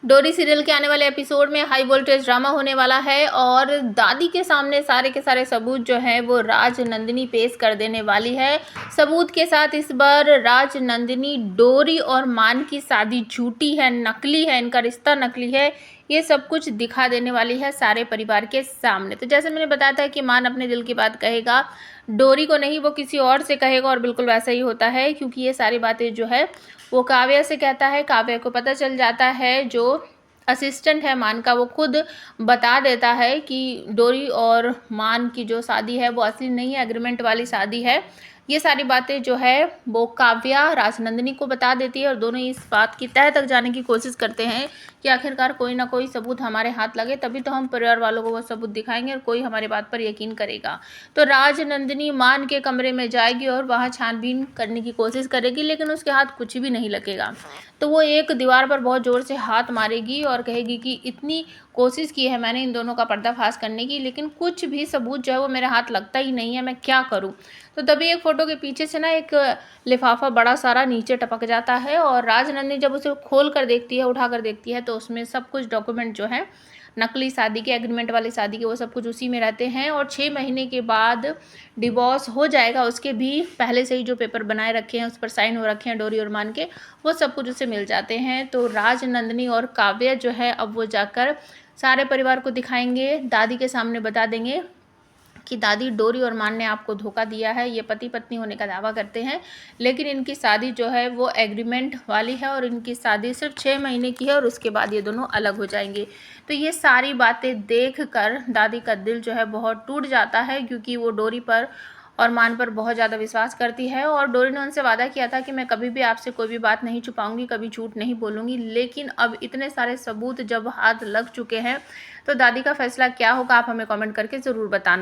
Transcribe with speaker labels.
Speaker 1: डोरी सीरियल के आने वाले एपिसोड में हाई वोल्टेज ड्रामा होने वाला है और दादी के सामने सारे के सारे सबूत जो हैं वो राज नंदिनी पेश कर देने वाली है। सबूत के साथ इस बार राज नंदिनी डोरी और मान की शादी झूठी है, नकली है, इनका रिश्ता नकली है, ये सब कुछ दिखा देने वाली है सारे परिवार के सामने। तो जैसे मैंने बताया था कि मान अपने दिल की बात कहेगा, डोरी को नहीं वो किसी और से कहेगा, और बिल्कुल वैसा ही होता है क्योंकि ये सारी बातें जो है वो काव्या से कहता है। काव्या को पता चल जाता है, जो असिस्टेंट है मान का वो खुद बता देता है कि डोरी और मान की जो शादी है वो असली नहीं है, एग्रीमेंट वाली शादी है। ये सारी बातें जो है वो काव्या राजनंदिनी को बता देती है और दोनों इस बात की तह तक जाने की कोशिश करते हैं कि आखिरकार कोई ना कोई सबूत हमारे हाथ लगे, तभी तो हम परिवार वालों को वो सबूत दिखाएंगे और कोई हमारी बात पर यकीन करेगा। तो राजनंदिनी मान के कमरे में जाएगी और वहाँ छानबीन करने की कोशिश करेगी, लेकिन उसके हाथ कुछ भी नहीं लगेगा। तो वो एक दीवार पर बहुत ज़ोर से हाथ मारेगी और कहेगी कि इतनी कोशिश की है मैंने इन दोनों का पर्दाफाश करने की, लेकिन कुछ भी सबूत जो है वो मेरे हाथ लगता ही नहीं है, मैं क्या करूं। तो तभी एक फ़ोटो के पीछे से ना एक लिफाफा बड़ा सारा नीचे टपक जाता है और राजनंदिनी जब उसे खोल कर देखती है, उठा कर देखती है, तो उसमें सब कुछ डॉक्यूमेंट जो है नकली शादी के, एग्रीमेंट वाली शादी के, वो सब कुछ उसी में रहते हैं। और 6 महीने के बाद डिवोर्स हो जाएगा, उसके भी पहले से ही जो पेपर बनाए रखे हैं उस पर साइन हो रखे हैं डोरी और मान के, वो सब कुछ उसे मिल जाते हैं। तो राजनंदिनी और काव्या जो है अब वो जाकर सारे परिवार को दिखाएंगे, दादी के सामने बता देंगे कि दादी, डोरी और मान ने आपको धोखा दिया है, ये पति पत्नी होने का दावा करते हैं, लेकिन इनकी शादी जो है वो एग्रीमेंट वाली है और इनकी शादी सिर्फ 6 महीने की है और उसके बाद ये दोनों अलग हो जाएंगे। तो ये सारी बातें देखकर दादी का दिल जो है बहुत टूट जाता है, क्योंकि वो डोरी पर और मान पर बहुत ज़्यादा विश्वास करती है और डोरी ने उनसे वादा किया था कि मैं कभी भी आपसे कोई भी बात नहीं छुपाऊंगी, कभी झूठ नहीं बोलूंगी। लेकिन अब इतने सारे सबूत जब हाथ लग चुके हैं तो दादी का फैसला क्या होगा, आप हमें कमेंट करके ज़रूर बताना।